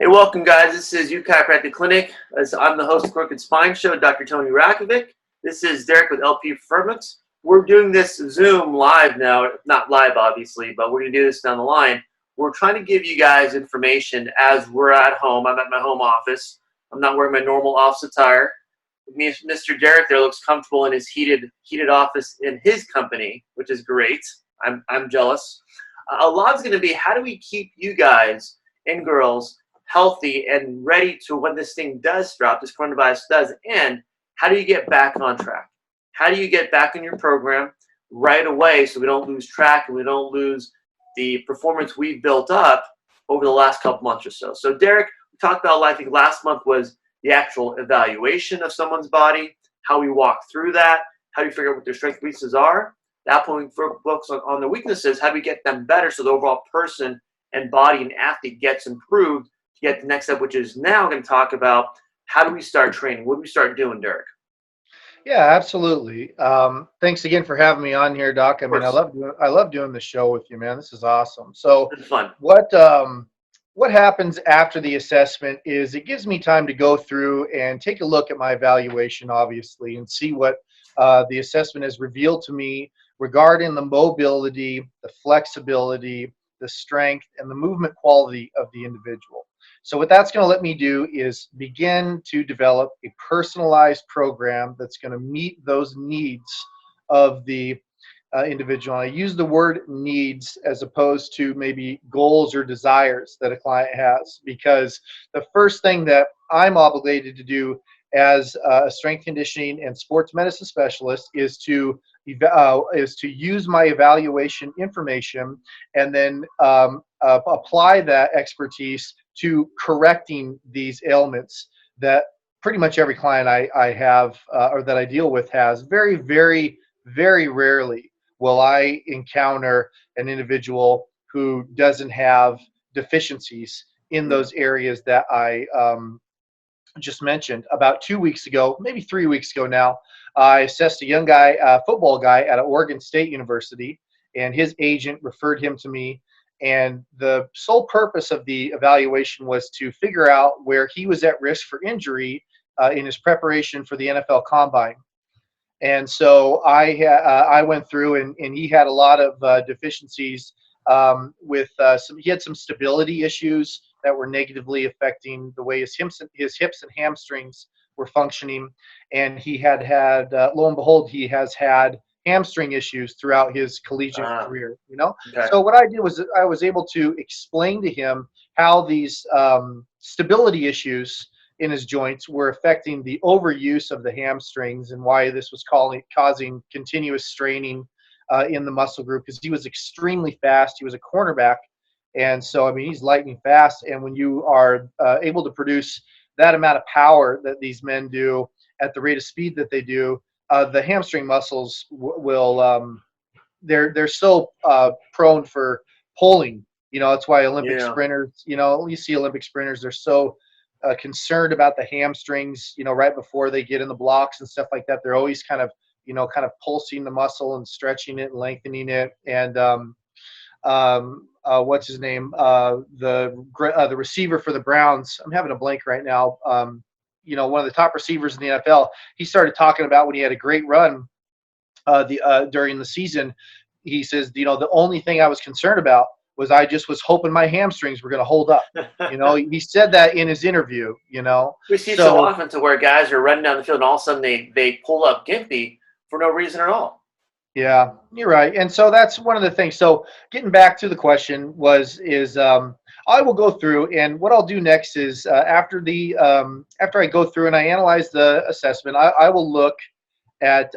Hey, welcome, guys. This is Chiropractic Clinic. I'm the host of Crooked Spine Show, Dr. Tony Rakovic. This is Derrick with LPE Performance. We're doing this Zoom live now. Not live, obviously, but we're going to do this down the line. We're trying to give you guys information as we're at home. I'm at my home office. I'm not wearing my normal office attire. Mr. Derrick there looks comfortable in his heated office in his company, which is great. I'm jealous. A lot's going to be, how do we keep you guys and girls healthy and ready to when this thing does drop, this coronavirus does, and how do you get back on track? How do you get back in your program right away so we don't lose track and we don't lose the performance we've built up over the last couple months or so? So Derrick, we talked about, I think last month was the actual evaluation of someone's body, how we walk through that, how do you figure out what their strengths and weaknesses are. At that point, we focus on the weaknesses, how do we get them better so the overall person and body and athlete gets improved. Get the next step, which is now going to talk about how do we start training? What do we start doing, Derrick? Yeah, absolutely. Thanks again for having me on here, Doc. I mean, I love doing the show with you, man. This is awesome. So, It's fun. What happens after the assessment is it gives me time to go through and take a look at my evaluation, obviously, and see what the assessment has revealed to me regarding the mobility, the flexibility, the strength, and the movement quality of the individual. So what that's going to let me do is begin to develop a personalized program that's going to meet those needs of the individual. And I use the word needs as opposed to maybe goals or desires that a client has, because the first thing that I'm obligated to do as a strength conditioning and sports medicine specialist is to use my evaluation information and then apply that expertise to correcting these ailments that pretty much every client I have or that I deal with has. Very, very, very rarely will I encounter an individual who doesn't have deficiencies in those areas that I just mentioned. About 2 weeks ago, maybe 3 weeks ago now, I assessed a young guy, football guy at Oregon State University, and his agent referred him to me. And the sole purpose of the evaluation was to figure out where he was at risk for injury in his preparation for the NFL Combine. And so I went through, and he had a lot of deficiencies he had some stability issues that were negatively affecting the way his hips and hamstrings were functioning. And he had lo and behold, he has had hamstring issues throughout his collegiate career, Okay. So what I did was I was able to explain to him how these stability issues in his joints were affecting the overuse of the hamstrings and why this was causing continuous straining in the muscle group, because he was extremely fast. He was a cornerback. And so, I mean, he's lightning fast. And when you are able to produce that amount of power that these men do at the rate of speed that they do, the hamstring muscles they're so prone for pulling. That's why Olympic sprinters, you see Olympic sprinters, they're so concerned about the hamstrings, right before they get in the blocks and stuff like that. They're always kind of pulsing the muscle and stretching it and lengthening it. And what's his name? The receiver for the Browns. I'm having a blank right now. One of the top receivers in the NFL. He started talking about when he had a great run during the season. He says, the only thing I was concerned about was I just was hoping my hamstrings were going to hold up. He said that in his interview. We see so often to where guys are running down the field and all of a sudden they pull up gimpy for no reason at all. Yeah, you're right. And so that's one of the things. So getting back to the question I will go through, and what I'll do next is after I go through and I analyze the assessment, I will look at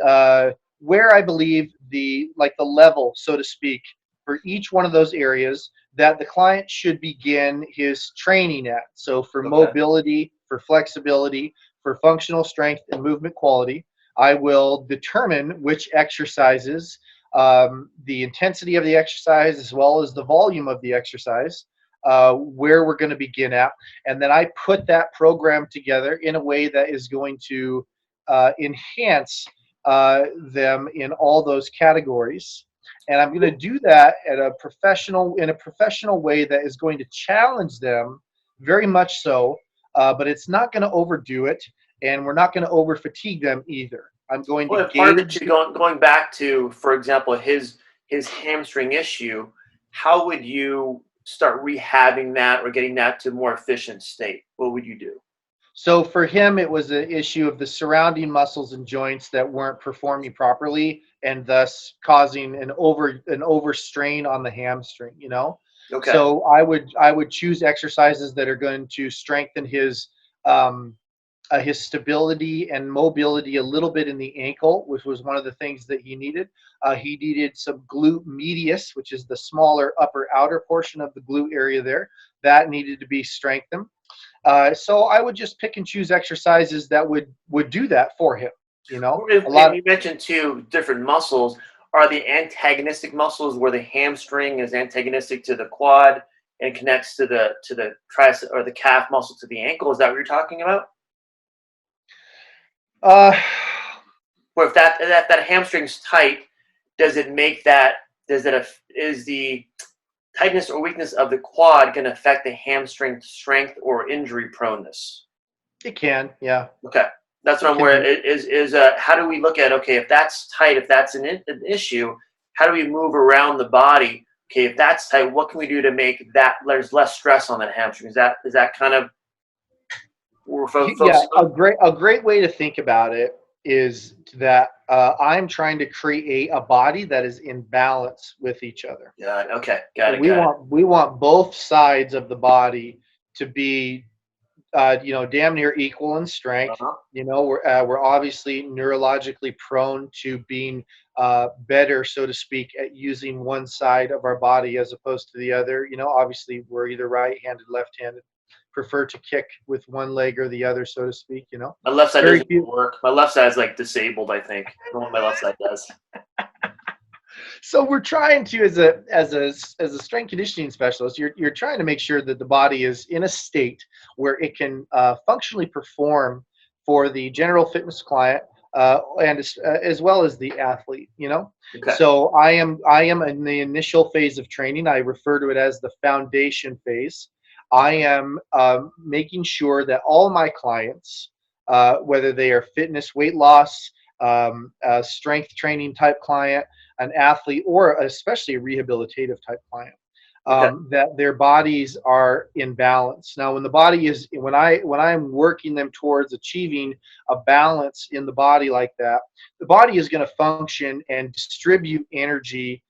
where I believe the level, so to speak, for each one of those areas that the client should begin his training at. So for mobility, for flexibility, for functional strength and movement quality, I will determine which exercises, the intensity of the exercise, as well as the volume of the exercise, where we're going to begin at. And then I put that program together in a way that is going to enhance them in all those categories. And I'm going to do that in a professional way that is going to challenge them very much so, but it's not going to overdo it, and we're not going to over fatigue them either. I'm going to Well, if part of it gauge. too, going back to, for example, his hamstring issue, how would you start rehabbing that or getting that to a more efficient state? What would you do? So for him, it was an issue of the surrounding muscles and joints that weren't performing properly, and thus causing an overstrain on the hamstring. Okay. So I would choose exercises that are going to strengthen um, his stability and mobility a little bit in the ankle, which was one of the things that he needed. He needed some glute medius, which is the smaller upper outer portion of the glute area there. That needed to be strengthened. So I would just pick and choose exercises that would do that for him. A lot And of, you mentioned two different muscles. Are the antagonistic muscles where the hamstring is antagonistic to the quad and connects to the tricep or the calf muscle to the ankle? Is that what you're talking about? uh, Or if that hamstring's tight, does it make that is the tightness or weakness of the quad going to affect the hamstring strength or injury proneness? it can, yeah, Okay, that's what it I'm can worried. be. How do we look at, okay, if that's tight, if that's an issue, how do we move around the body? Okay, if that's tight, what can we do to make that there's less stress on that hamstring? Is that kind of what we're Yeah, focusing a on? great way to think about it is that I'm trying to create a body that is in balance with each other. Yeah. Okay. So Got it. we Got it. want we want both sides of the body to be damn near equal in strength. Uh-huh. We're obviously neurologically prone to being better, so to speak, at using one side of our body as opposed to the other. Obviously we're either right-handed, left-handed, prefer to kick with one leg or the other, so to speak. My left side Very doesn't few. work. My left side's like disabled, I think. I don't know what my left side does. So we're trying to, as a strength conditioning specialist, you're trying to make sure that the body is in a state where it can functionally perform for the general fitness client, and as well as the athlete. Okay. So I am in the initial phase of training. I refer to it as the foundation phase. I am making sure that all my clients, whether they are fitness, weight loss, strength training type client, an athlete, or especially a rehabilitative type client, Okay. that their bodies are in balance. Now, when I'm working them towards achieving a balance in the body like that, the body is going to function and distribute energy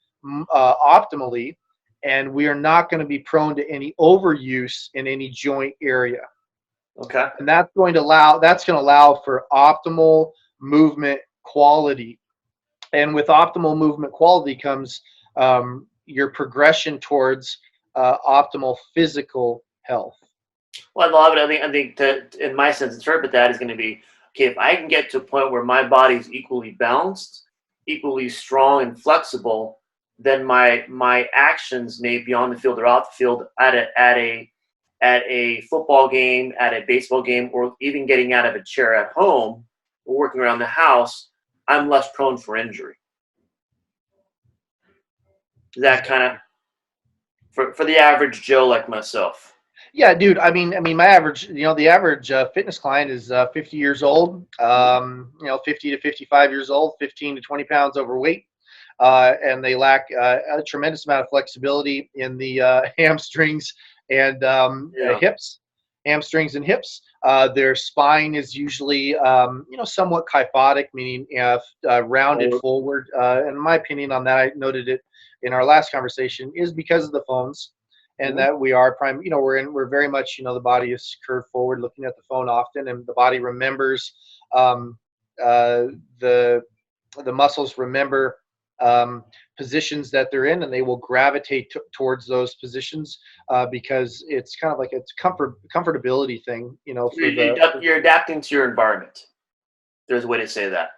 optimally, and we are not going to be prone to any overuse in any joint area. Okay. And that's going to allow for optimal movement quality, and with optimal movement quality comes your progression towards optimal physical health. Well, I love it. I think in my sense, interpret that is going to be, okay, if I can get to a point where my body is equally balanced, equally strong and flexible, then my actions may be on the field or off the field at a football game, at a baseball game, or even getting out of a chair at home or working around the house, I'm less prone for injury. Is that kind of Exactly. for the average Joe like myself? Yeah, dude. I mean, the average fitness client is 50 years old. 50 to 55 years old, 15 to 20 pounds overweight, and they lack a tremendous amount of flexibility in the hamstrings and Yeah. hips, hamstrings and hips. Their spine is usually, somewhat kyphotic, meaning rounded Or, forward. And my opinion on that, I noted it in our last conversation, is because of the phones, and mhm. that we're very much, the body is curved forward, looking at the phone often, and the body remembers, um, uh, the the muscles remember positions that they're in, and they will gravitate towards those positions, because it's kind of like it's comfortability thing, You're, for the for, you're adapting to your environment. There's a way to say that.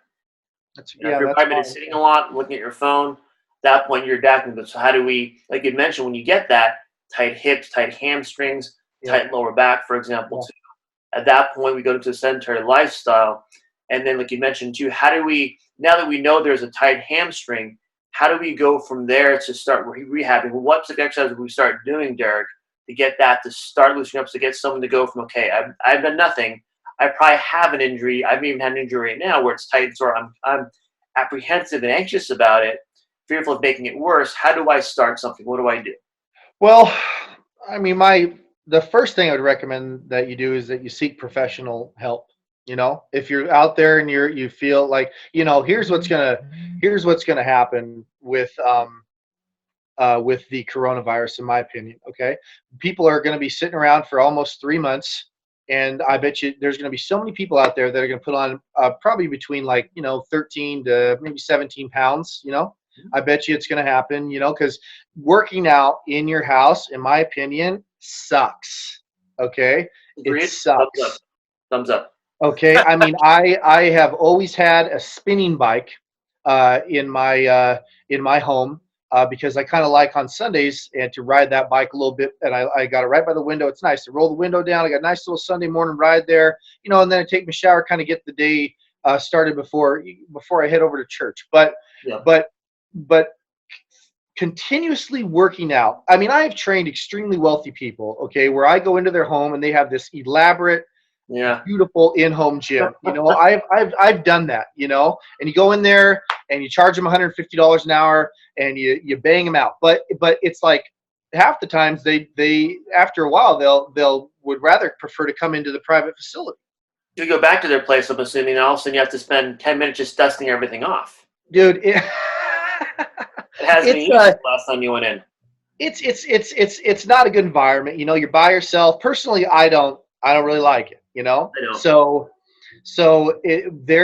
that's If yeah, your that's environment is fine. sitting a lot, looking at your phone, at that point you're adapting. But so how do we, like you mentioned, when you get that tight hips, tight hamstrings, Yeah, tight lower back, for example, yeah. too, at that point we go into a sedentary lifestyle. And then, like you mentioned too, how do we, now that we know there's a tight hamstring, how do we go from there to start rehabbing? What specific exercises do we start doing, Derrick, to get that to start loosening up, to get someone to go from, okay, I've done nothing. I probably have an injury. I've even had an injury right now where it's tight and sore. I'm apprehensive and anxious about it, fearful of making it worse. How do I start something? What do I do? Well, I mean, the first thing I would recommend that you do is that you seek professional help. If you're out there and you feel like, here's what's gonna happen with the coronavirus, in my opinion. Okay, people are going to be sitting around for almost 3 months, and I bet you there's going to be so many people out there that are going to put on probably between 13 to maybe 17 pounds. I bet you it's going to happen. Because working out in your house, in my opinion, sucks. Okay, Agreed. it sucks. Thumbs up. Thumbs up. Okay, I mean, I have always had a spinning bike in my home because I kind of like on Sundays and to ride that bike a little bit. And I got it right by the window. It's nice to roll the window down. I got a nice little Sunday morning ride there, and then I take my shower, kind of get the day started before I head over to church. But Yeah. but continuously working out. I mean, I have trained extremely wealthy people. Okay, where I go into their home and they have this elaborate, beautiful in-home gym. I've done that. And you go in there and you charge them $150 an hour and you bang them out. But it's like half the times they after a while they'll would rather prefer to come into the private facility. You go back to their place, I'm assuming, and all of a sudden you have to spend 10 minutes just dusting everything off. Dude, it has been last time you went in. It's not a good environment. You're by yourself. Personally, I don't really like it. I know. So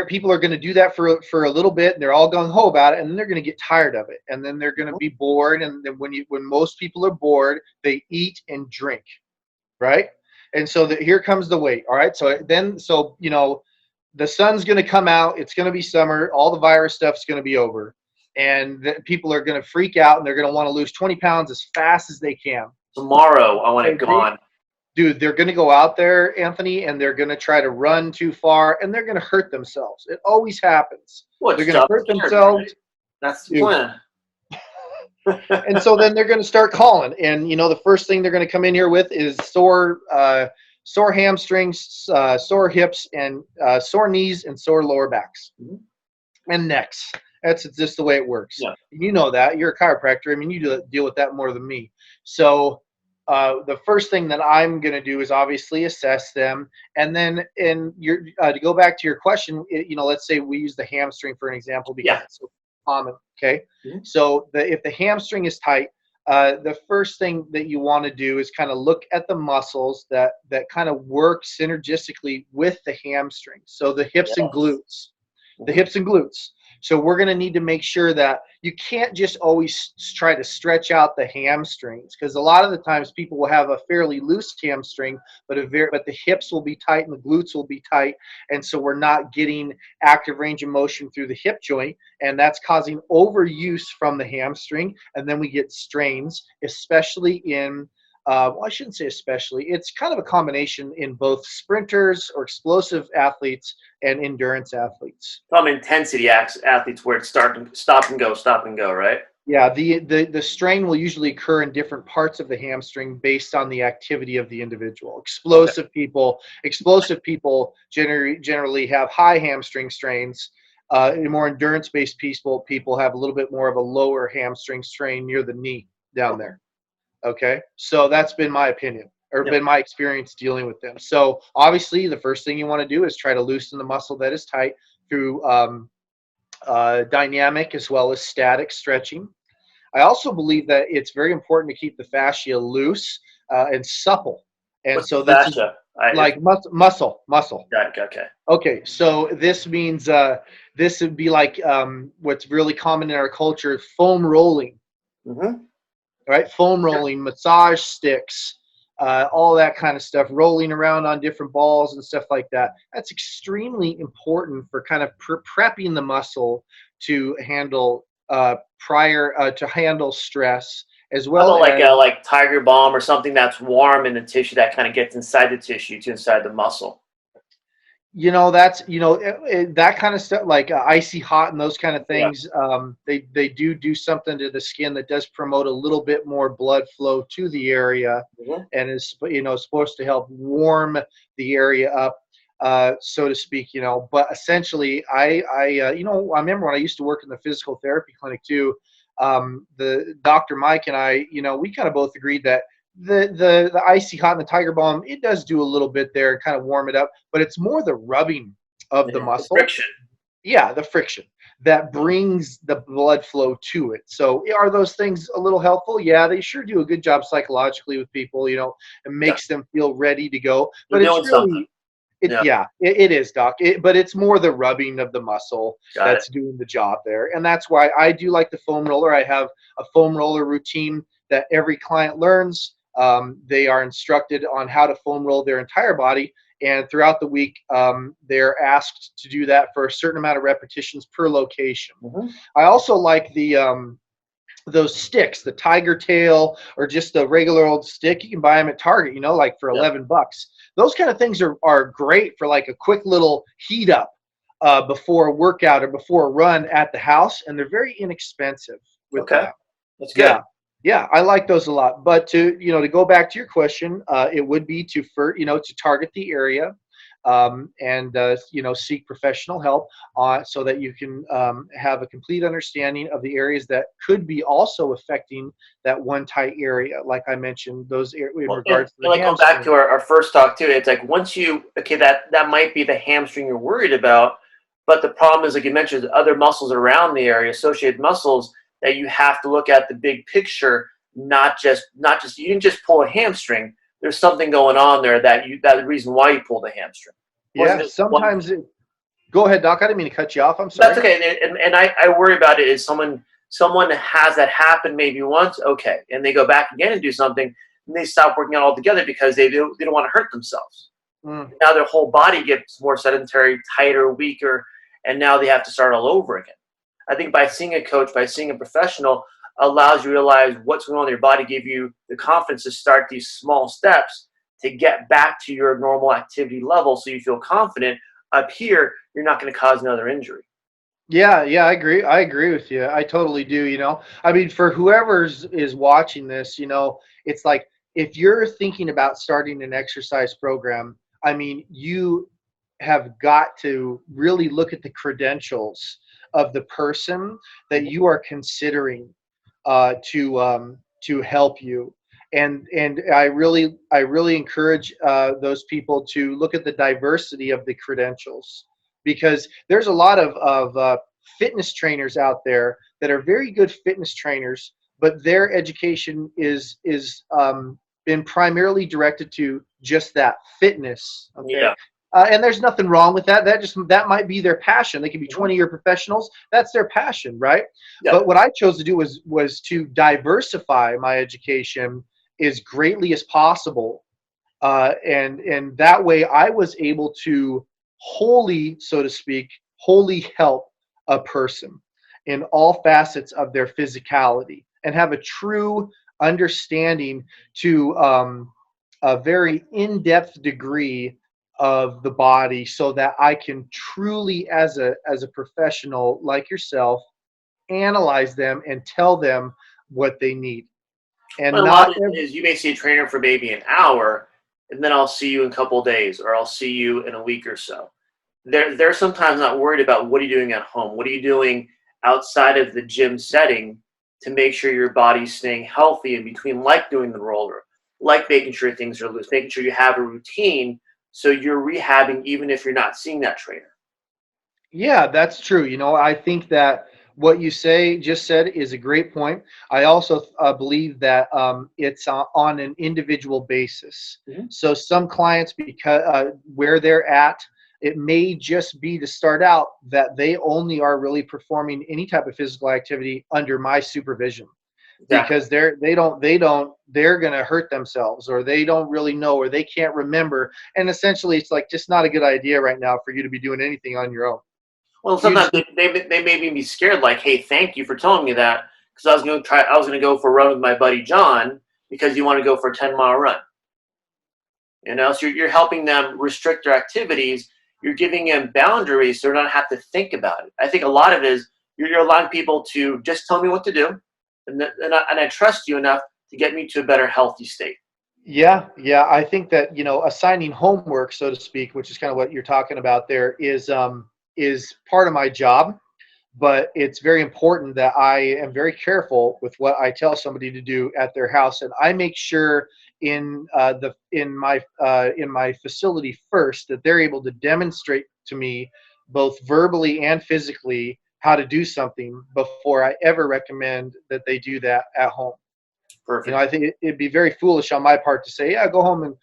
people are going to do that for a little bit, and they're all gung ho about it, and then they're going to get tired of it, and then they're going to be bored, and then when most people are bored, they eat and drink, right? And so here comes the weight. All right, so the sun's going to come out. It's going to be summer. All the virus stuff's going to be over, and people are going to freak out, and they're going to want to lose 20 pounds as fast as they can. Tomorrow, I want it gone. Dude, they're going to go out there, Anthony, and they're going to try to run too far, and they're going to hurt themselves. It always happens. They're going to hurt themselves. Right? That's the plan. And so then they're going to start calling. And, the first thing they're going to come in here with is sore hamstrings, sore hips, and sore knees, and sore lower backs and necks. That's just the way it works. Yeah. You know that. You're a chiropractor. I mean, you deal with that more than me. So the first thing that I'm going to do is obviously assess them. And then to go back to your question, let's say we use the hamstring for an example because it's so common. Okay. Mm-hmm. So if the hamstring is tight, the first thing that you want to do is kind of look at the muscles that kind of work synergistically with the hamstring. So the hips and glutes, So we're going to need to make sure that you can't just always try to stretch out the hamstrings, because a lot of the times people will have a fairly loose hamstring, but the hips will be tight and the glutes will be tight, and so we're not getting active range of motion through the hip joint, and that's causing overuse from the hamstring, and then we get strains, especially in I shouldn't say especially. It's kind of a combination in both sprinters or explosive athletes and endurance athletes. Some intensity athletes where it's stop and go, right? Yeah, the strain will usually occur in different parts of the hamstring based on the activity of the individual. Explosive people generally have high hamstring strains. More endurance-based people have a little bit more of a lower hamstring strain near the knee down there. Okay, so that's been my opinion, or been my experience dealing with them. So obviously, the first thing you want to do is try to loosen the muscle that is tight through dynamic as well as static stretching. I also believe that it's very important to keep the fascia loose and supple. And what's so this fascia? Is like muscle. Got it, Okay, so this means this would be like what's really common in our culture, foam rolling. Mm-hmm. Right, foam rolling, massage sticks, all that kind of stuff, rolling around on different balls and stuff like that. That's extremely important for kind of prepping the muscle to handle to handle stress, as well as like Tiger Balm or something that's warm in the tissue that kind of gets inside the tissue to inside the muscle. That's that kind of stuff, like icy hot and those kind of Yeah. things. They do something to the skin that does promote a little bit more blood flow to the area, Hmm. and is supposed to help warm the area up, so to speak. But essentially, I remember when I used to work in the physical therapy clinic too. The Dr. Mike and I, we kind of both agreed that the icy hot and the tiger balm, it does do a little bit there and kind of warm it up, but it's more the rubbing of the The muscle. friction. Yeah, the friction that brings the blood flow to it. So are those things a little helpful? Yeah, they sure do a good job psychologically with people. It Yeah. makes them feel ready to go. They're But it's doing something. really Yeah. yeah, it is, doc. But it's more the rubbing of the muscle Got it. that's doing the job there. And that's why I do like the foam roller. I have a foam roller routine that every client learns. They are instructed on how to foam roll their entire body. And throughout the week, they're asked to do that for a certain amount of repetitions per location. Hmm. I also like those sticks, the tiger tail or just a regular old stick. You can buy them at Target, like for Yeah. $11. Those kind of things are great for like a quick little heat up before a workout or before a run at the house, and they're very inexpensive with Okay. that. That's good. Yeah, yeah, I like those a lot. But to go back to your question, it would be to target the area, and seek professional help so that you can have a complete understanding of the areas that could be also affecting that one tight area, like I mentioned, in Well, and, regards to and the like going back hamstring. to our first talk too, it's like once you okay that might be the hamstring you're worried about, but the problem is like you mentioned, other muscles around the area, associated muscles that you have to look at the big picture, not just you didn't just pull a hamstring. There's something going on there that the reason why you pulled a hamstring. It wasn't Yeah, just one sometimes go ahead, Doc. I didn't mean to cut you off. I'm That's sorry. okay. And I worry about it is someone has that happen maybe once, okay, and they go back again and do something, and they stop working out altogether because they don't want to hurt themselves. Mm. Now their whole body gets more sedentary, tighter, weaker, and now they have to start all over again. I think by seeing a coach, by seeing a professional, allows you to realize what's going on in your body, give you the confidence to start these small steps to get back to your normal activity level so you feel confident. Up here, you're not going to cause another injury. Yeah, yeah, I agree. I agree with you. I totally do. I mean, for whoever's is watching this, it's like if you're thinking about starting an exercise program, I mean, you have got to really look at the credentials of the person that Mhm. you are considering to help you. And I really encourage those people to look at the diversity of the credentials, because there's a lot of fitness trainers out there that are very good fitness trainers, but their education is been primarily directed to just that fitness. Okay. Yeah. And there's nothing wrong with that. That might be their passion. They can be Mhm. 20-year professionals. That's their passion, right? Yeah. But what I chose to do was to diversify my education as greatly as possible, and that way I was able to wholly, so to speak, wholly help a person in all facets of their physicality and have a true understanding to a very in-depth degree of the body, so that I can truly, as a professional like yourself, analyze them and tell them what they need. And Well, a lot not of it is you may see a trainer for maybe an hour, and then I'll see you in a couple of days, or I'll see you in a week or so. They're sometimes not worried about what are you doing at home, what are you doing outside of the gym setting to make sure your body's staying healthy in between, like doing the roller, like making sure things are loose, making sure you have a routine so you're rehabbing even if you're not seeing that trainer. Yeah, that's true. I think that what you just said is a great point. I also believe that it's on an individual basis. Mhm. So some clients, because where they're at, it may just be to start out that they only are really performing any type of physical activity under my supervision, Exactly. because they're going to hurt themselves, or they don't really know, or they can't remember, and essentially it's like just not a good idea right now for you to be doing anything on your own. Well, You sometimes just need they may even be scared, like, "Hey, thank you for telling me that, because I was going to go for a run with my buddy John because you want to go for a 10-mile run." So you're helping them restrict their activities you're giving them boundaries so they don't have to think about it. I think a lot of it is you're allowing people to just tell me what to do, and I trust you enough to get me to a better, healthy state. Yeah, yeah. I think that, assigning homework, so to speak, which is kind of what you're talking about there, is part of my job. But it's very important that I am very careful with what I tell somebody to do at their house, and I make sure in my facility first that they're able to demonstrate to me both verbally and physically how to do something before I ever recommend that they do that at home. Perfect. I think it'd be very foolish on my part to say, yeah, go home and,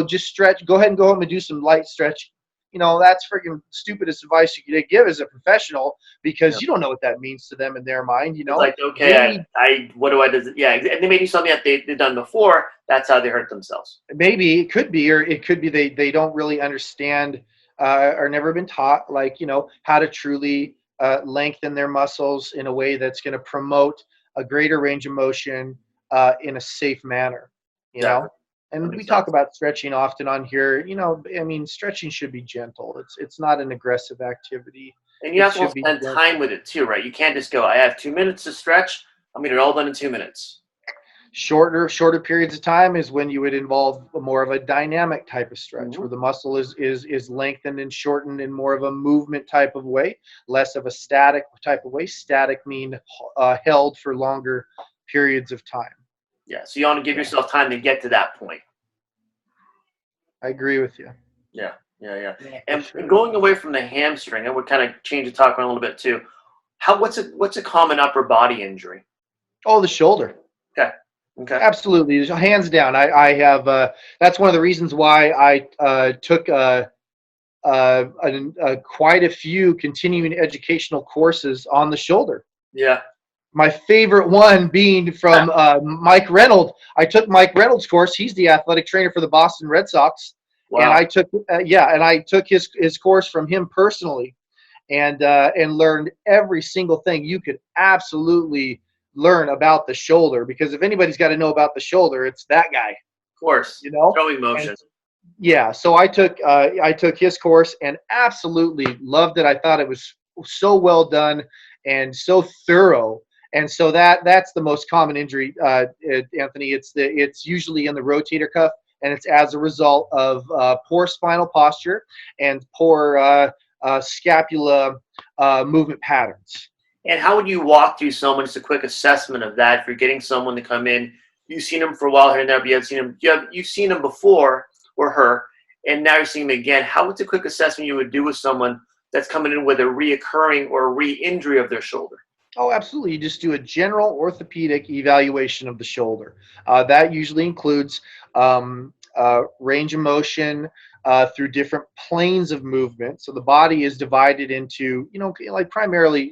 just stretch. Go ahead and go home and do some light stretch. That's freaking stupidest advice you could give as a professional, because Yeah. you don't know what that means to them in their mind. It's like, okay, what do I do? Yeah, and they may do something that they've done before. That's how they hurt themselves. Maybe it could be, or it could be they don't really understand or never been taught, like, how to truly lengthen their muscles in a way that's going to promote a greater range of motion in a safe manner, Exactly. That and we makes talk sense. about stretching often on here. I mean, stretching should be gentle. It's not an aggressive activity. And you It have to should be spend time gentle. with it too, right? You can't just go, I have 2 minutes to stretch. I'm going to get it all done in 2 minutes. Shorter periods of time is when you would involve more of a dynamic type of stretch, Mm-hmm. where the muscle is lengthened and shortened in more of a movement type of way, less of a static type of way. Static mean held for longer periods of time. Yeah, so you want to give Yeah, yourself time to get to that point. I agree with you. Yeah, yeah, yeah. Yeah, for And sure. going away from the hamstring, I would kind of change the talk around a little bit too. What's a common upper body injury? Oh, the shoulder. Okay, okay, Absolutely, hands down. I have. That's one of the reasons why I took quite a few continuing educational courses on the shoulder. yeah, My favorite one being from Mike Reynolds. I took Mike Reynolds' course. He's the athletic trainer for the Boston Red Sox, and wow, I took his course from him personally, and learned every single thing you could absolutely learn about the shoulder. Because if anybody's got to know about the shoulder, it's that guy, of course, you know. throwing And motion. yeah, so I took his course and absolutely loved it. I thought it was so well done and so thorough. And so that's the most common injury, Anthony. It's usually in the rotator cuff, and it's as a result of poor spinal posture and poor scapula movement patterns. And how would you walk through someone, just a quick assessment of that? If you're getting someone to come in, you've seen them for a while here and there, but you've seen them before, or her, and now you're seeing them again. What's a quick assessment you would do with someone that's coming in with a reoccurring or re-injury of their shoulder? Oh, absolutely. You just do a general orthopedic evaluation of the shoulder. That usually includes range of motion through different planes of movement. So the body is divided into, like primarily,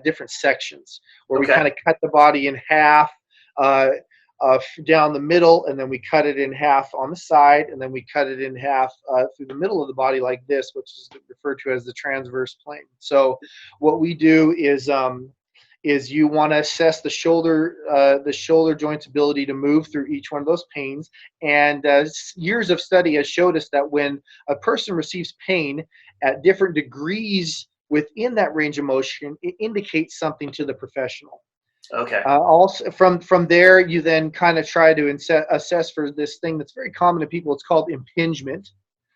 different sections where we Okay. kind of cut the body in half. Down the middle, and then we cut it in half on the side, and then we cut it in half through the middle of the body like this, which is referred to as the transverse plane. So what we do is you want to assess the shoulder joint's ability to move through each one of those panes. And years of study has showed us that when a person receives pain at different degrees within that range of motion, it indicates something to the professional. Okay. Also, from there, you then kind of try to assess for this thing that's very common to people. It's called impingement,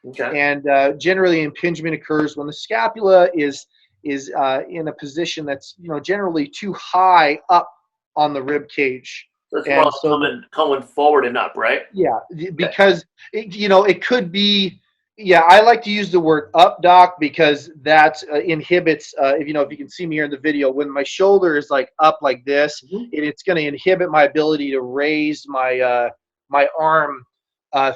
Okay. and generally, impingement occurs when the scapula is in a position that's generally too high up on the rib cage, So it's more and like so coming forward and up, right? yeah, Okay. because it could be. Yeah, I like to use the word up, doc, because that inhibits. If you can see me here in the video, when my shoulder is like up like this, Mhm. it's going to inhibit my ability to raise my arm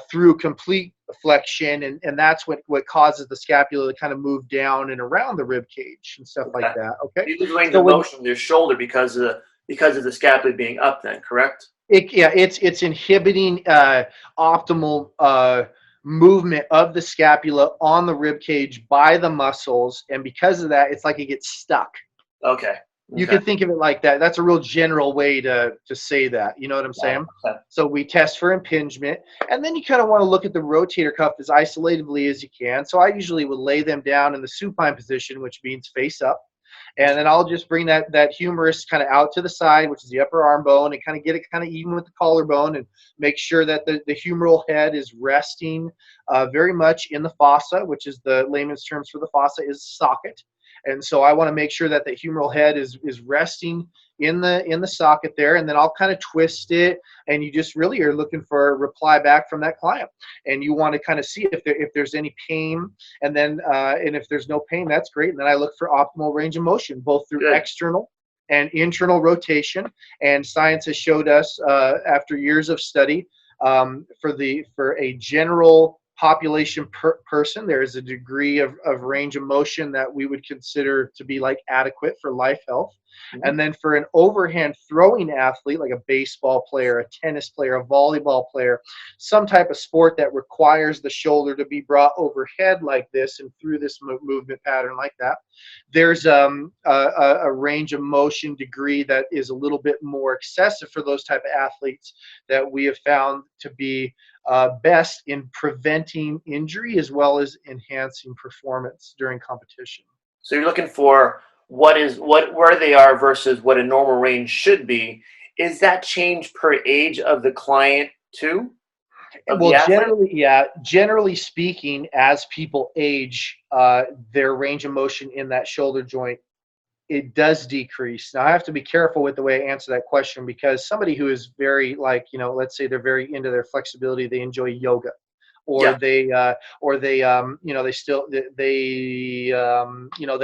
through complete flexion, and that's what causes the scapula to kind of move down and around the rib cage and stuff like Okay. that. Okay, You lose range so of when motion with your shoulder because of the scapula being up. Then correct? it's inhibiting optimal movement of the scapula on the rib cage by the muscles, and because of that, it's like it gets stuck. Okay. You Okay. could think of it like that. That's a real general way to say that. You know what I'm saying? Okay. So we test for impingement, and then you kind of want to look at the rotator cuff as isolatively as you can. So I usually would lay them down in the supine position, which means face up. And then I'll just bring that humerus kind of out to the side, which is the upper arm bone, and kind of get it kind of even with the collarbone, and make sure that the humeral head is resting very much in the fossa, which is the layman's terms for the fossa is socket. And so I want to make sure that the humeral head is resting in the socket there, and then I'll kind of twist it, and you just really are looking for a reply back from that client, and you want to kind of see if there's any pain, and then and if there's no pain, that's great. And then I look for optimal range of motion, both through Good. external and internal rotation. And science has showed us after years of study, for a general population person, there is a degree of range of motion that we would consider to be like adequate for life health. Mm-hmm. And then for an overhand throwing athlete, like a baseball player, a tennis player, a volleyball player, some type of sport that requires the shoulder to be brought overhead like this and through this movement pattern like that, there's a range of motion degree that is a little bit more excessive for those type of athletes that we have found to be best in preventing injury as well as enhancing performance during competition. So you're looking for where they are versus what a normal range should be. Is that change per age of the client too? Well, generally speaking, as people age, their range of motion in that shoulder joint, it does decrease. Now, I have to be careful with the way I answer that question, because somebody who is very, like, let's say they're very into their flexibility, they enjoy yoga, or they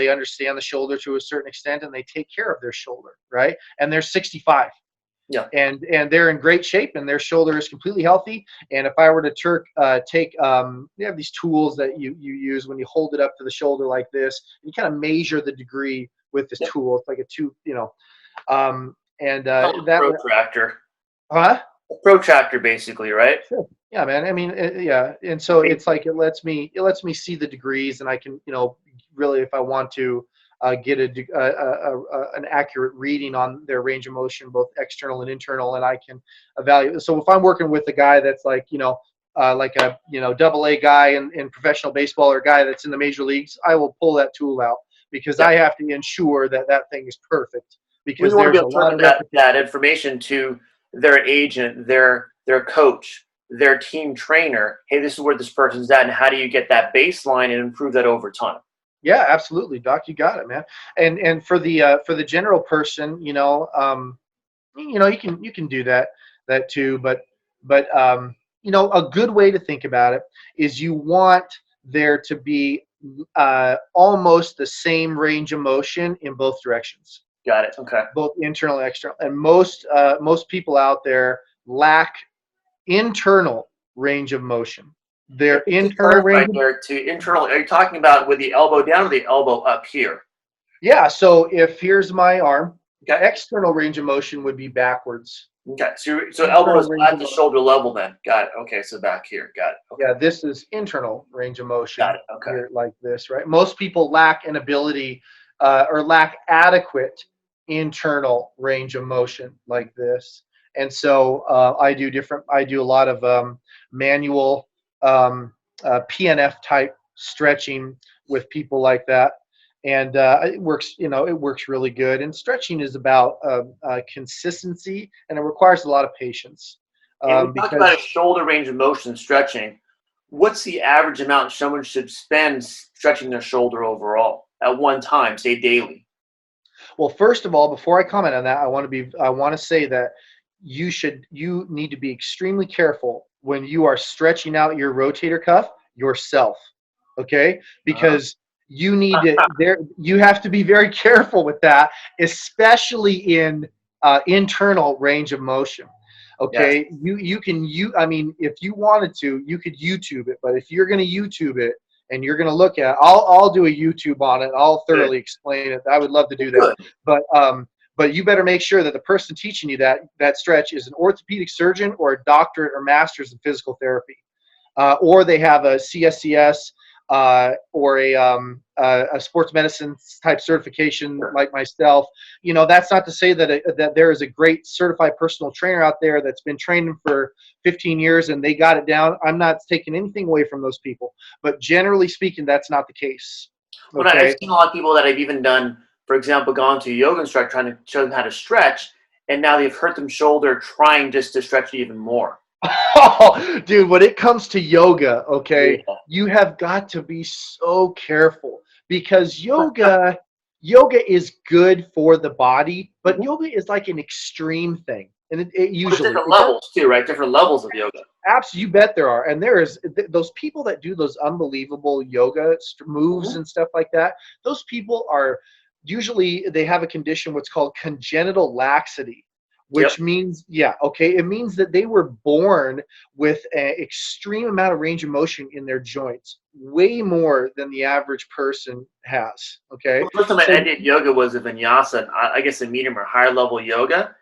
understand the shoulder to a certain extent, and they take care of their shoulder, right? And they're 65. Yeah. And they're in great shape, and their shoulder is completely healthy. And if I were to take, you have these tools that you use when you hold it up to the shoulder like this, you kind of measure the degree with this tool. It's like a tube, that protractor. Huh? A protractor, basically, right? Sure. Yeah, man. I mean, yeah. And so it's like it lets me see the degrees, and I can, really, if I want to, get an accurate reading on their range of motion, both external and internal, and I can evaluate. So if I'm working with a guy that's like, like a AA guy in professional baseball, or a guy that's in the major leagues, I will pull that tool out, because I have to ensure that thing is perfect. Because we want there's to be able to turn that information to their agent, their coach, their team trainer. Hey, this is where this person's at, and how do you get that baseline and improve that over time? Yeah, absolutely, Doc. You got it, man. And for the general person, you can do that too. But a good way to think about it is you want there to be almost the same range of motion in both directions. Got it. Okay. Both internal and external. And most people out there lack internal range of motion. Their internal range. Internal. Are you talking about with the elbow down or the elbow up here? Yeah. So if here's my arm, external range of motion would be backwards. Okay. So elbow is at the shoulder level then. Got it. Okay. So back here. Got it. Okay. Yeah. This is internal range of motion. Got it. Okay. Here, like this, right? Most people lack an ability or lack adequate internal range of motion like this. And so I do a lot of manual PNF type stretching with people like that, and it works really good. And stretching is about consistency, and it requires a lot of patience. And we talked about a shoulder range of motion stretching. What's the average amount someone should spend stretching their shoulder overall at one time, say daily? Well, first of all, before I comment on that, I want to say that you need to be extremely careful when you are stretching out your rotator cuff yourself, okay? Because you have to be very careful with that, especially in internal range of motion. Okay, yes. If you wanted to, you could YouTube it, but if you're going to YouTube it and you're going to look at, I'll do a YouTube on it. I'll thoroughly explain it. I would love to do that, but you better make sure that the person teaching you that stretch is an orthopedic surgeon or a doctorate or master's in physical therapy, or they have a CSCS or a sports medicine type certification like myself. That's not to say that there is a great certified personal trainer out there that's been training for 15 years and they got it down. I'm not taking anything away from those people, but generally speaking, that's not the case. Well, I've Okay. seen a lot of people that have even done, for example, gone to a yoga instructor trying to show them how to stretch, and now they've hurt them shoulder trying just to stretch it even more. Oh, dude, when it comes to yoga, okay, Yeah. you have got to be so careful because yoga is good for the body, but Mhm. yoga is like an extreme thing. And it Well, there's usually different it does. levels too, right? Different levels of yoga. Absolutely, you bet there are. And there is those people that do those unbelievable yoga moves Mhm. and stuff like that. Those people are usually they have a condition what's called congenital laxity, Yep. which means yeah, okay, it means that they were born with an extreme amount of range of motion in their joints, way more than the average person has. Okay, Well, the first time I so did yoga was a vinyasa, and I guess a medium or higher level yoga.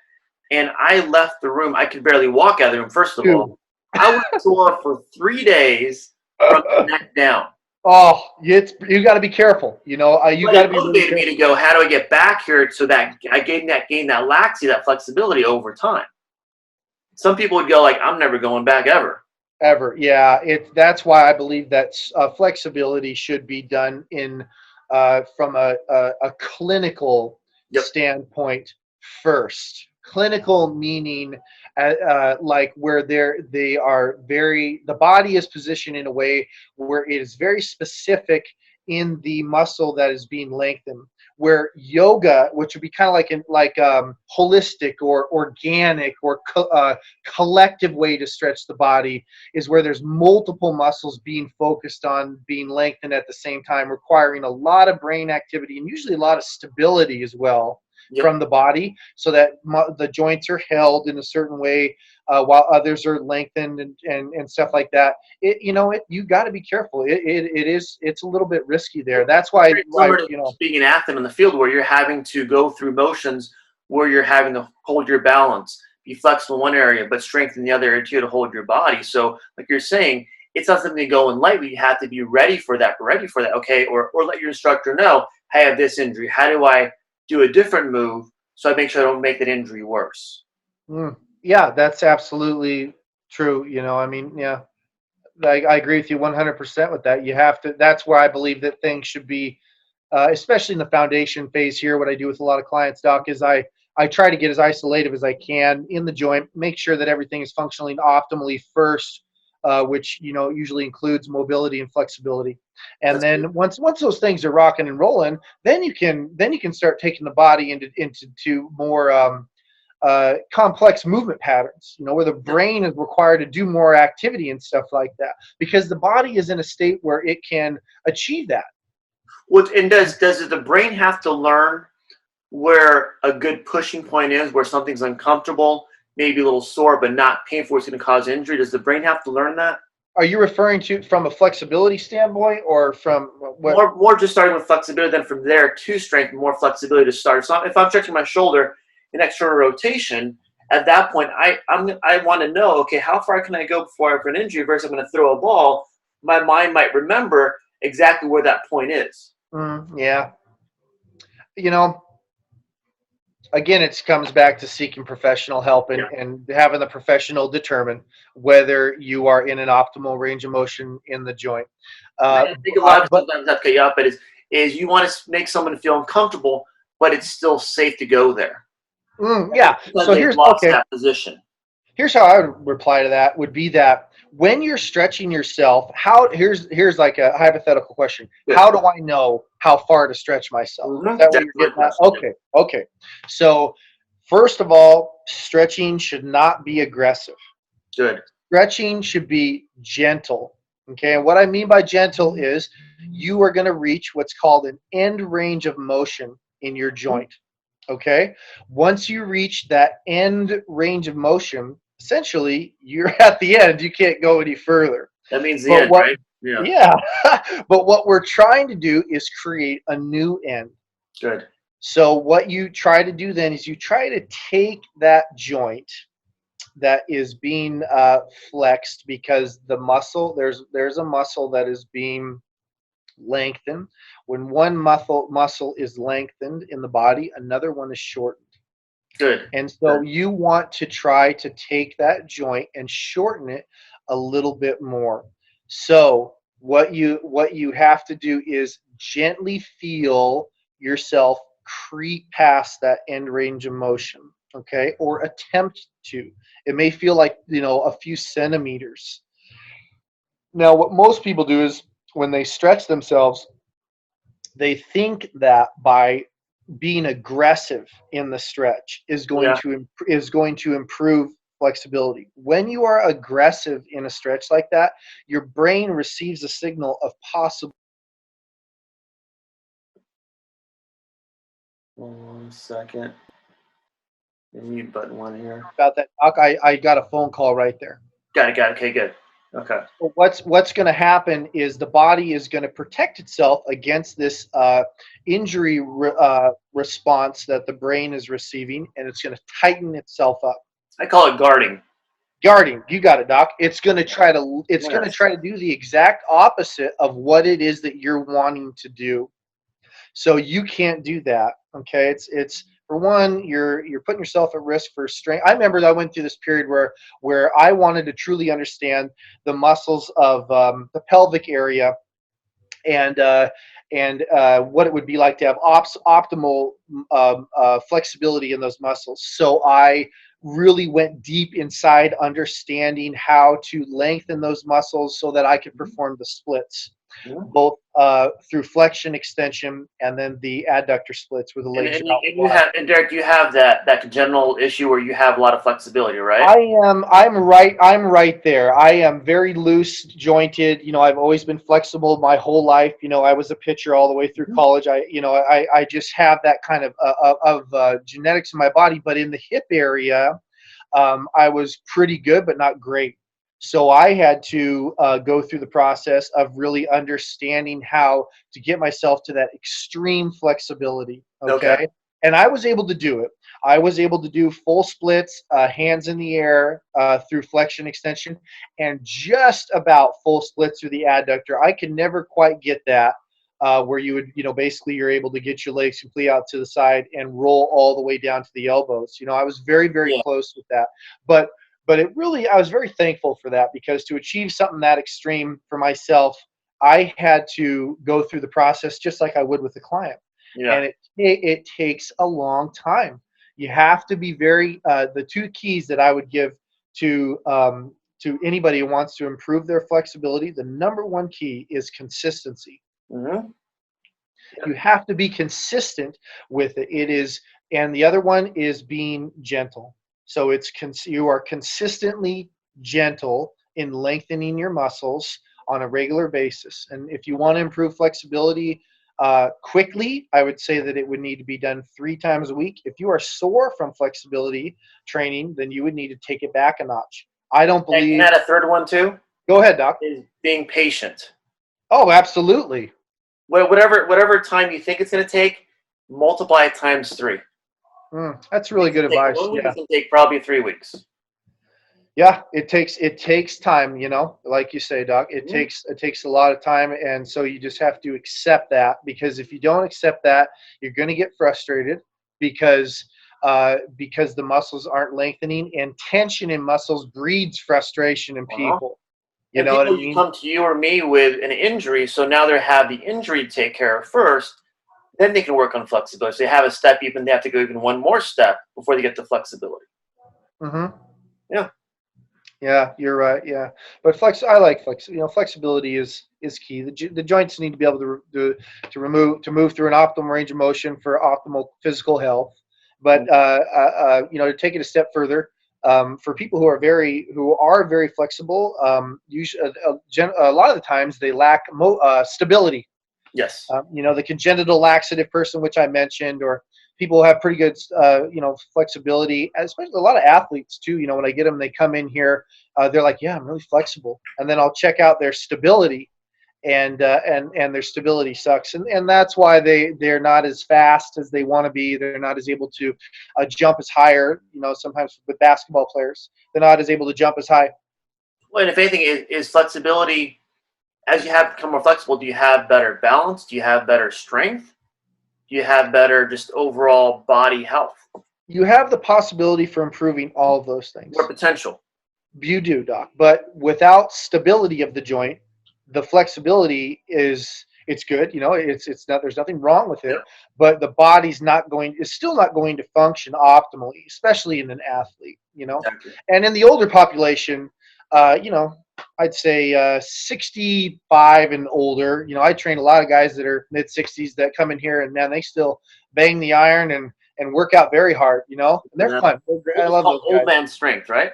And I left the room. I could barely walk out of the room, first of all. dude. I was sore for 3 days from the neck down. Oh, you got to be careful. You But got to it be really motivated me careful. to go, how do I get back here so that I gain that laxity, that flexibility over time? Some people would go like, I'm never going back ever. Ever, yeah. That's why I believe that flexibility should be done in from a clinical Yep. standpoint first. Clinical meaning like where the body is positioned in a way where it is very specific in the muscle that is being lengthened. Where yoga, which would be kind of like holistic or organic or collective way to stretch the body, is where there's multiple muscles being focused on being lengthened at the same time, requiring a lot of brain activity and usually a lot of stability as well Yep. from the body, so that the joints are held in a certain way while others are lengthened and stuff like that. You got to be careful. It's a little bit risky there. That's why Very similar to being an athlete in the field where you're having to go through motions where you're having to hold your balance, be flexible in one area, but strengthen the other area too to hold your body. So, like you're saying, it's not something to go in lightly. You have to be ready for that, okay? Or let your instructor know, hey, I have this injury. How do I do a different move so I make sure I don't make that injury worse? Yeah, that's absolutely true. I mean, yeah, I agree with you 100% with that. You have to. That's where I believe that things should be, especially in the foundation phase here. What I do with a lot of clients, Doc, is I try to get as isolative as I can in the joint, make sure that everything is functioning optimally first, which usually includes mobility and flexibility. And That's good. then once those things are rocking and rolling, then you can start taking the body into more complex movement patterns, where the brain is required to do more activity and stuff like that, because the body is in a state where it can achieve that. What and does the brain have to learn where a good pushing point is, where something's uncomfortable, maybe a little sore, but not painful, it's going to cause injury? Does the brain have to learn that? Are you referring to from a flexibility standpoint or from what? More just starting with flexibility, then from there to strength, more flexibility to start. So if I'm stretching my shoulder in external rotation, at that point, I want to know, okay, how far can I go before I have an injury versus I'm going to throw a ball? My mind might remember exactly where that point is. Yeah, you know, again, it comes back to seeking professional help Yeah. and having the professional determine whether you are in an optimal range of motion in the joint. I Uh, think a lot of but sometimes have to cut you up, but is you want to make someone feel uncomfortable, but it's still safe to go there. yeah, Because so they've here's lost okay. that position. Here's how I would reply to that would be that when you're stretching yourself, here's like a hypothetical question. Good. How do I know how far to stretch myself? Is that what That's you're a good getting at? question. Okay. Okay. So first of all, stretching should not be aggressive. Good. Stretching should be gentle. Okay. And what I mean by gentle is you are going to reach what's called an end range of motion in your joint. Okay. Once you reach that end range of motion, essentially you're at the end. You can't go any further. That means the But end, what, right? Yeah. yeah, but what we're trying to do is create a new end. Good. So what you try to do then is you try to take that joint that is being flexed because the muscle there's a muscle that is being lengthen. When one muscle is lengthened in the body, another one is shortened. Good. And so you want to try to take that joint and shorten it a little bit more. So what you have to do is gently feel yourself creep past that end range of motion, okay? Or attempt to. It may feel like, a few centimeters. Now, what most people do is when they stretch themselves, they think that by being aggressive in the stretch Yeah. is going to improve flexibility. When you are aggressive in a stretch like that, your brain receives a signal of possible. 1 second. The mute button one here. About that, Doc, I got a phone call right there. Got it. Okay, good. Okay. So what's going to happen is the body is going to protect itself against this injury response that the brain is receiving, and it's going to tighten itself up. I call it guarding. Guarding, you got it, Doc. It's going to try to Yes. do the exact opposite of what it is that you're wanting to do. So you can't do that. Okay, it's for one, you're putting yourself at risk for strain. I remember I went through this period where I wanted to truly understand the muscles of the pelvic area and what it would be like to have optimal flexibility in those muscles. So I really went deep inside understanding how to lengthen those muscles so that I could perform the splits, both through flexion, extension, and then the adductor splits where the legs are out wide. And Derek, you have that congenital issue where you have a lot of flexibility, right? I'm right there. I am very loose jointed. I've always been flexible my whole life. I was a pitcher all the way through college. I just have that kind of genetics in my body, but in the hip area, I was pretty good, but not great. So I had to go through the process of really understanding how to get myself to that extreme flexibility. Okay. And I was able to do it. I was able to do full splits, hands in the air through flexion extension, and just about full splits through the adductor. I could never quite get that where you would, basically you're able to get your legs completely out to the side and roll all the way down to the elbows. I was very, very close with that. But it really, I was very thankful for that, because to achieve something that extreme for myself, I had to go through the process just like I would with a client. Yeah. And it takes a long time. You have to be very, the two keys that I would give to anybody who wants to improve their flexibility, the number one key is consistency. Mm-hmm. You have to be consistent with it. And the other one is being gentle. So you are consistently gentle in lengthening your muscles on a regular basis. And if you want to improve flexibility quickly, I would say that it would need to be done 3 times a week. If you are sore from flexibility training, then you would need to take it back a notch. I don't believe. And add a third one too. Go ahead, Doc. Is being patient. Oh, absolutely. Whatever time you think it's going to take, multiply it times 3. That's really good advice. 1 week, it's going to take probably 3 weeks. Yeah, it takes time, like you say, Doc. It takes a lot of time, and so you just have to accept that, because if you don't accept that, you're going to get frustrated because the muscles aren't lengthening, and tension in muscles breeds frustration in people. You know what I mean? Come to you or me with an injury, so now they have the injury to take care of first. Then they can work on flexibility. So they have a step, they have to go even one more step before they get to flexibility. Mm-hmm. Yeah. Yeah, you're right. Yeah, but I like flexibility is key. The joints need to be able to move through an optimal range of motion for optimal physical health. But to take it a step further, for people who are very flexible, usually a lot of the times they lack stability. Yes. The congenital laxative person, which I mentioned, or people who have pretty good, flexibility, especially a lot of athletes too. When I get them, they come in here, they're like, yeah, I'm really flexible. And then I'll check out their stability, and their stability sucks. And that's why they're not as fast as they want to be. They're not as able to jump as higher. Sometimes with basketball players, they're not as able to jump as high. Well, and if anything, is flexibility as you have become more flexible, do you have better balance? Do you have better strength? Do you have better just overall body health? You have the possibility for improving all of those things. More potential. You do, Doc. But without stability of the joint, the flexibility it's good. It's not, there's nothing wrong with it, Yep. but the body's is still not going to function optimally, especially in an athlete. Exactly. And in the older population, I'd say 65 and older. I train a lot of guys that are mid 60s that come in here, and man, they still bang the iron and work out very hard. And they're Yeah. fun. I love those guys. Old man strength, right?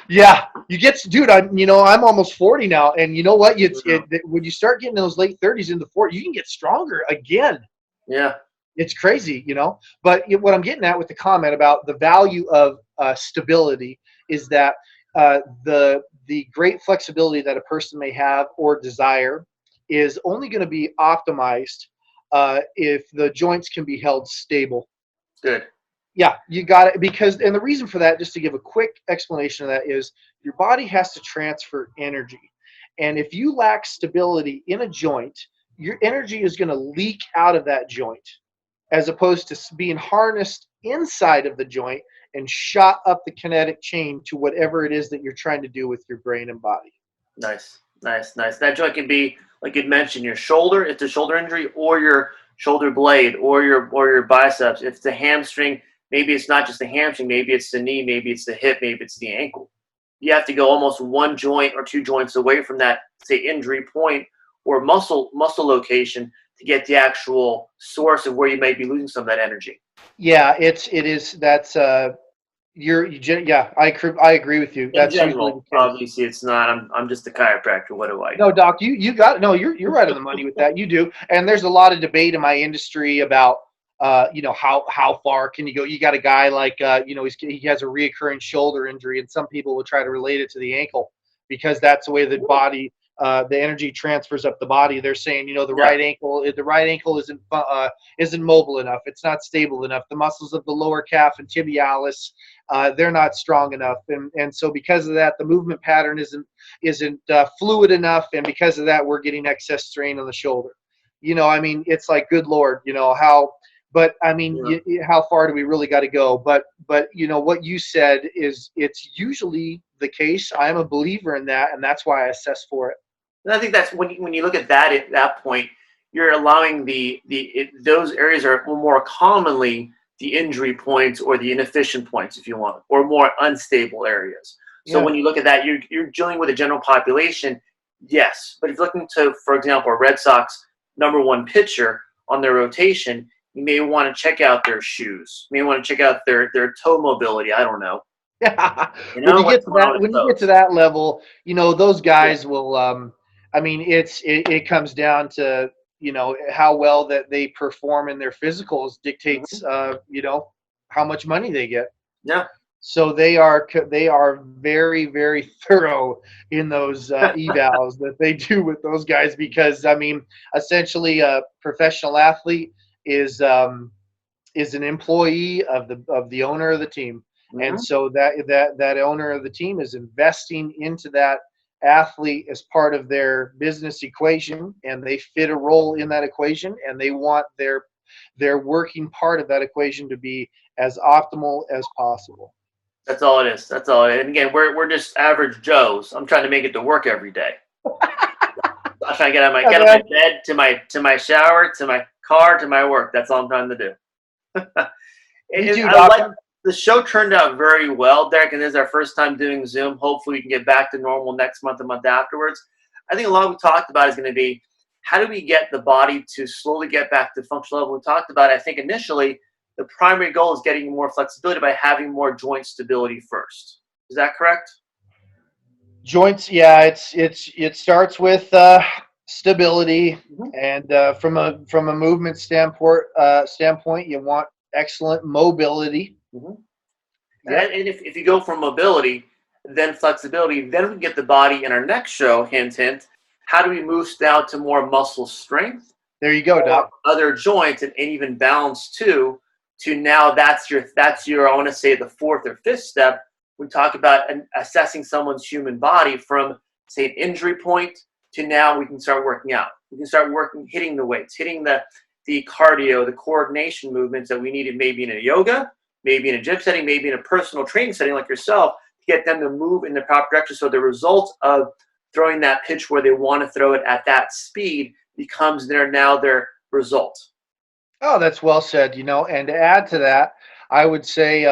Yeah, dude. I'm almost 40 now, and you know what? When you start getting in those late 30s into 40, you can get stronger again. Yeah. It's crazy, But what I'm getting at with the comment about the value of stability is that the great flexibility that a person may have or desire is only going to be optimized if the joints can be held stable. Good. Yeah, you got it. And the reason for that, just to give a quick explanation of that, is your body has to transfer energy. And if you lack stability in a joint, your energy is going to leak out of that joint, as opposed to being harnessed inside of the joint and shot up the kinetic chain to whatever it is that you're trying to do with your brain and body. Nice. That joint can be, like you'd mentioned, your shoulder, if it's a shoulder injury, or your shoulder blade, or your biceps. If it's a hamstring, maybe it's not just the hamstring, maybe it's the knee, maybe it's the hip, maybe it's the ankle. You have to go almost one joint or two joints away from that, say, injury point or muscle location to get the actual source of where you may be losing some of that energy. Yeah, it is. That's yeah. I agree with you. In general, obviously, it's not. I'm just a chiropractor. What do I know? No, Doc, you got no. You're right on the money with that. You do. And there's a lot of debate in my industry about how far can you go? You got a guy like he has a reoccurring shoulder injury, and some people will try to relate it to the ankle because that's the way the body the energy transfers up the body. They're saying the right ankle isn't mobile enough. It's not stable enough. The muscles of the lower calf and tibialis they're not strong enough, and so because of that, the movement pattern isn't fluid enough, and because of that, we're getting excess strain on the shoulder. It's like, good Lord, how. But I mean, how far do we really got to go? But what you said it's usually the case. I am a believer in that, and that's why I assess for it. And I think that's when you look at that at that point, you're allowing those areas are more commonly the injury points or the inefficient points, if you want, or more unstable areas. So when you look at that, you're dealing with a general population, yes. But if you're looking to, for example, a Red Sox #1 pitcher on their rotation, you may want to check out their shoes. You may want to check out their toe mobility. I don't know. When you get to that level, those guys will. It comes down to how well that they perform in their physicals dictates how much money they get. Yeah. So they are very, very thorough in those evals that they do with those guys, because essentially a professional athlete is an employee of the owner of the team. Mm-hmm. And so that owner of the team is investing into that athlete as part of their business equation, and they fit a role in that equation, and they want their working part of that equation to be as optimal as possible. That's all it is. That's all. And again, we're just average Joes. I'm trying to make it to work every day. I'm trying to get out of my bed to my shower, to my car, to my work. That's all I'm trying to do. The show turned out very well, Derrick, and this is our first time doing Zoom. Hopefully we can get back to normal next month, the month afterwards. I think a lot we talked about is going to be, how do we get the body to slowly get back to functional level? We talked about, I think initially, the primary goal is getting more flexibility by having more joint stability first. Is that correct? Joints, yeah. It starts with stability, mm-hmm. And from a movement standpoint, you want excellent mobility. Mm-hmm. Yep. And if you go from mobility, then flexibility, then we can get the body in our next show, hint, hint. How do we move down to more muscle strength? There you go, Doc. Other joints and even balance too. To now, that's your I want to say the fourth or fifth step. We talk about assessing someone's human body from, say, an injury point to now we can start working out. We can start hitting the weights, hitting the cardio, the coordination movements that we needed maybe in a yoga, maybe in a gym setting, maybe in a personal training setting like yourself, to get them to move in the proper direction. So the result of throwing that pitch where they want to throw it at that speed becomes their result. Oh, that's well said. And to add to that, I would say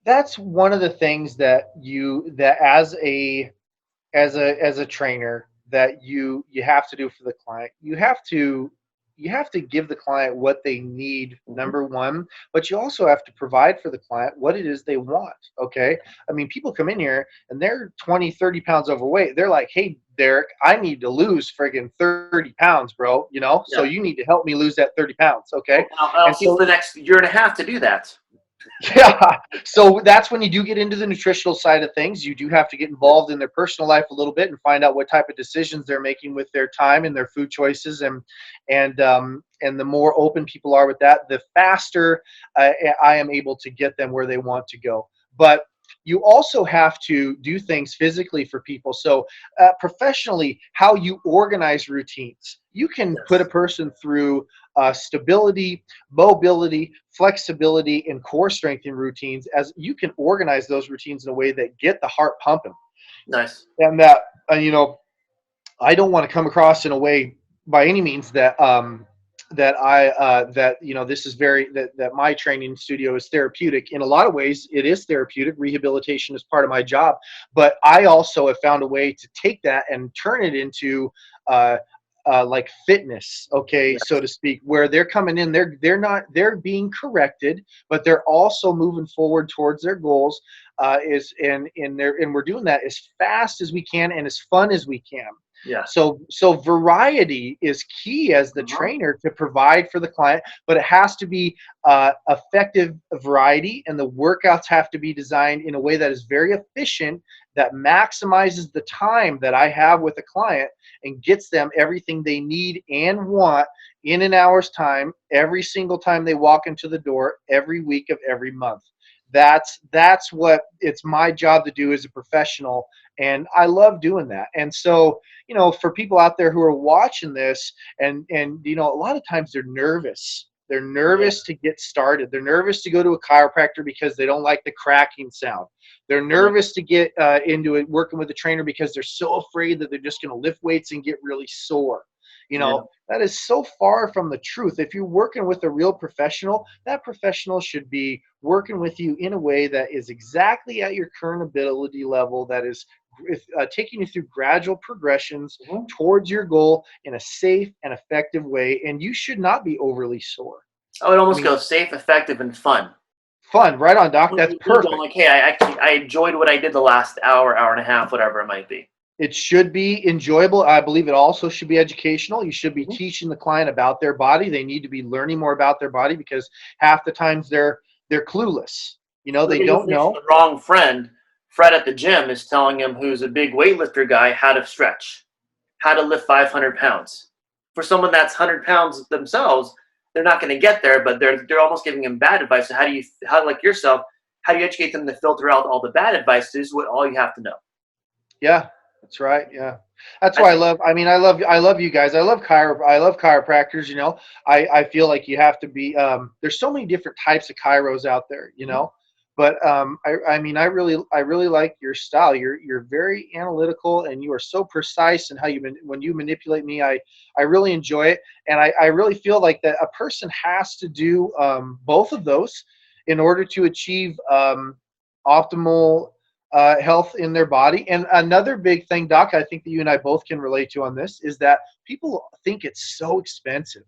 that's one of the things that as a trainer that you have to do for the client. You have to give the client what they need, number one, but you also have to provide for the client what it is they want. Okay. I mean, people come in here and they're 20, 30 pounds overweight. They're like, hey, Derrick, I need to lose friggin' 30 pounds, bro. So you need to help me lose that 30 pounds. Okay. I'll see for the next year and a half to do that. Yeah. So that's when you do get into the nutritional side of things. You do have to get involved in their personal life a little bit and find out what type of decisions they're making with their time and their food choices. And the more open people are with that, the faster I am able to get them where they want to go. But you also have to do things physically for people. So professionally, how you organize routines. You can put a person through stability, mobility, flexibility, and core strengthening routines, as you can organize those routines in a way that get the heart pumping. Nice. And that, I don't want to come across in a way by any means that this is that my training studio is therapeutic. In a lot of ways, it is therapeutic. Rehabilitation is part of my job, but I also have found a way to take that and turn it into like fitness, okay, so to speak, where they're coming in, they're being corrected, but they're also moving forward towards their goals, and we're doing that as fast as we can and as fun as we can. Yeah. So variety is key as the trainer to provide for the client, but it has to be effective variety, and the workouts have to be designed in a way that is very efficient, that maximizes the time that I have with a client and gets them everything they need and want in an hour's time, every single time they walk into the door, every week of every month. That's what it's my job to do as a professional, and I love doing that. And so, for people out there who are watching this, and a lot of times they're nervous. They're nervous to get started. They're nervous to go to a chiropractor because they don't like the cracking sound. They're nervous to get into it, working with a trainer, because they're so afraid that they're just going to lift weights and get really sore. That is so far from the truth. If you're working with a real professional, that professional should be working with you in a way that is exactly at your current ability level, that is taking you through gradual progressions towards your goal in a safe and effective way, and you should not be overly sore. I would almost go safe, effective, and fun. Fun, right on, Doc. That's perfect. Like, hey, I enjoyed what I did the last hour and a half, whatever it might be. It should be enjoyable. I believe it also should be educational. You should be teaching the client about their body. They need to be learning more about their body, because half the times they're clueless. They don't know. The wrong friend, Fred at the gym, is telling him, who's a big weightlifter guy, how to stretch, how to lift 500 pounds. For someone that's 100 pounds themselves, they're not going to get there, but they're almost giving him bad advice. So how do you educate them to filter out all the bad advice? This is what all you have to know. Yeah. That's right. Yeah. That's why I love you guys. I love chiropractors. I feel like you have to be, there's so many different types of chiros out there, but I really like your style. You're very analytical, and you are so precise in how when you manipulate me. I really enjoy it. And I really feel like that a person has to do both of those in order to achieve optimal health in their body. And another big thing, Doc, I think that you and I both can relate to on this, is that people think it's so expensive,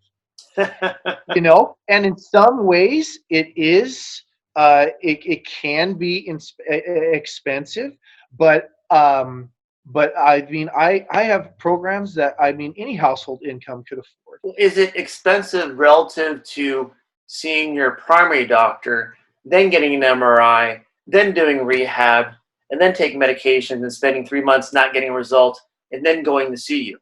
and in some ways it is, it can be expensive, but I have programs that any household income could afford. Is it expensive relative to seeing your primary doctor, then getting an MRI, then doing rehab, and then taking medications and spending 3 months not getting a result, and then going to see you?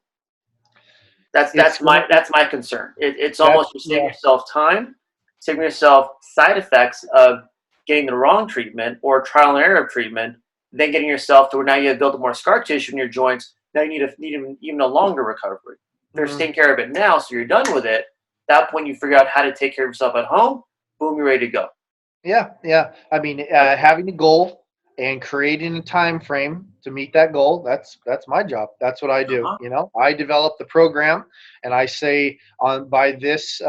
That's my concern. It's almost you're saving yourself time, saving yourself side effects of getting the wrong treatment or trial and error of treatment, then getting yourself to where now you have built up more scar tissue in your joints, Now you need even a longer recovery. They're Mhm. taking care of it now, so you're done with it. At that point, you figure out how to take care of yourself at home. Boom, you're ready to go. Yeah, yeah. I mean, That's, having a goal and creating a time frame to meet that goal, that's my job. That's what I do. uh-huh. You know, I develop the program and I say on by this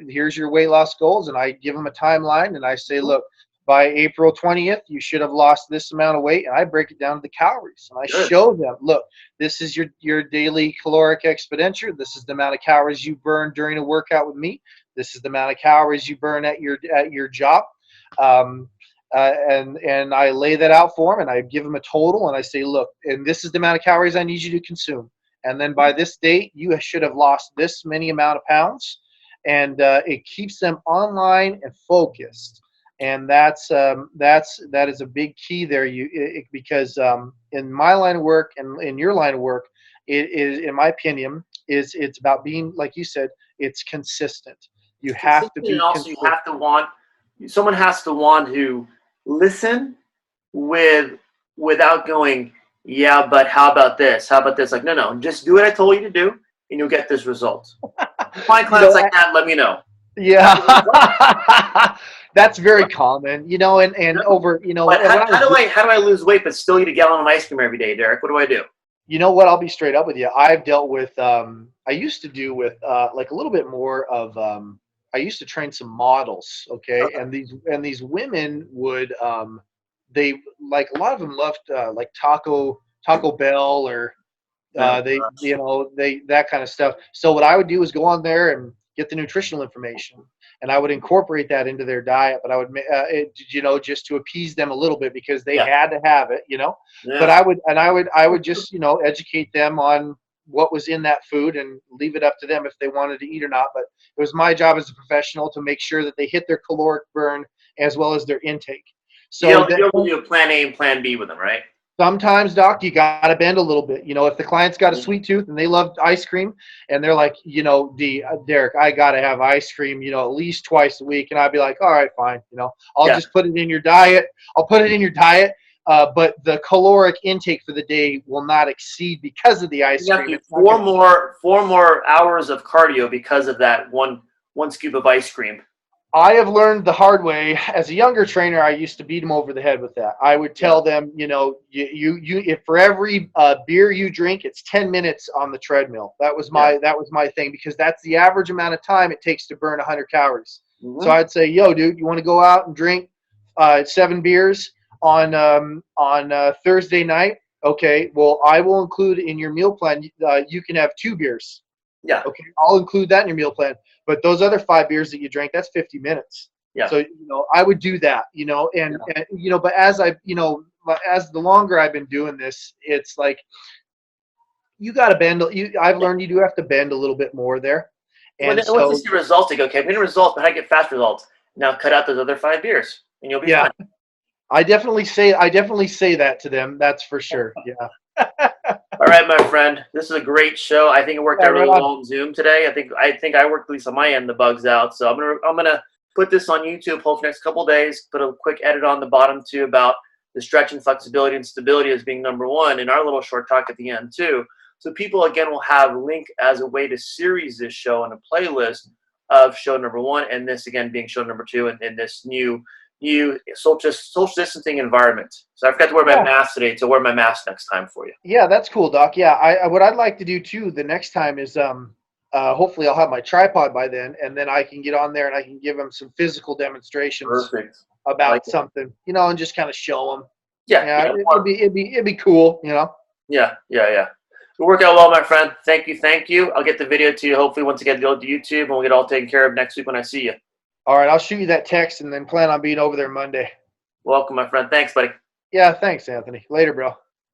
here's your weight loss goals, and I give them a timeline and I say, look, by April 20th, you should have lost this amount of weight, and I break it down to the calories and I Good. show them, look, this is your daily caloric expenditure. This is the amount of calories you burn during a workout with me. This is the amount of calories you burn at your job. um, and I lay that out for them, and I give them a total, and I say, look, and this is the amount of calories I need you to consume, and then by this date, you should have lost this many amount of pounds, and it keeps them online and focused, and that is a big key there. Because in my line of work and in your line of work, it is, in my opinion, it's about being, like you said, it's consistent. You It's have to consistent, and be also you consistent. have to want someone has to want to listen without going, yeah, but how about this? How about this? Like, no, no, just do what I told you to do, and you'll get this result. If you find You clients know, like that, let me know. yeah, that's very common, and over, But and when I was, how do I lose weight but still eat a gallon of ice cream every day, Derek? What do I do? I'll be straight up with you. I've dealt with, I used to do with, like a little bit more of, I used to train some models, okay, Okay. and these women would, they like a lot of them loved, like Taco Bell, or No. they that kind of stuff. So what I would do is go on there and get the nutritional information, and I would incorporate that into their diet. But I would, just to appease them a little bit because they Yeah. had to have it, But Yeah. I would just, educate them on what was in that food and leave it up to them if they wanted to eat or not. But it was my job as a professional to make sure that they hit their caloric burn as well as their intake. So that You'll do a plan A and plan B with them, right? sometimes, doc, you got to bend a little bit. If the client's got a Mhm. sweet tooth and they love ice cream, and they're like, Derek, I got to have ice cream, at least twice a week. And I'd be like, all right, fine. I'll Yeah. just put it in your diet. I'll put it in your diet. But the caloric intake for the day will not exceed because of the ice You have cream. to do It's not going to. four more hours of cardio because of that one scoop of ice cream. I have learned the hard way. As a younger trainer, I used to beat them over the head with that. I would Yeah. tell them, if for every beer you drink, it's 10 minutes on the treadmill. Yeah. That was my thing, because that's the average amount of time it takes to burn 100 calories. So Mm-hmm. I'd say, yo, dude, you want to go out and drink 7 beers on Thursday night? Okay, well, I will include in your meal plan. You can have 2 beers. Yeah. Okay, I'll include that in your meal plan. But those other 5 beers that you drank, that's 50 minutes. Yeah. So, I would do that, but as the longer I've been doing this, it's like you got to bend. I've learned you do have to bend a little bit more there. When And once you so, see results, you go, okay, I'm getting results, but how do I get fast results? Now cut out those other 5 beers, and you'll be yeah, fine. I definitely say that to them. That's for sure. Yeah. All right, my friend. This is a great show. I think it worked Yeah, out right really on. well on Zoom today. I think I worked, at least on my end, the bugs out. So I'm gonna put this on YouTube hopefully next couple of days. Put a quick edit on the bottom too about the stretch and flexibility and stability as being number one, and our little short talk at the end too. So people again will have link as a way to series this show in a playlist of show number one, and this again being show number two in this new social distancing environment. So I forgot to wear my Yeah. mask today, so wear my mask next time for you. Yeah, that's cool, Doc. Yeah, what I'd like to do too the next time is hopefully I'll have my tripod by then, and then I can get on there and I can give them some physical demonstrations Perfect. I like about it. something, and just kind of show them. Yeah, Yeah, yeah, it'd be cool. yeah. It'll work out well, my friend. Thank you, thank you. I'll get the video to you hopefully once again go to YouTube, and we'll get it all taken care of next week when I see you. All right, I'll shoot you that text and then plan on being over there Monday. Welcome, my friend. Thanks, buddy. Yeah, thanks, Anthony. Later, bro.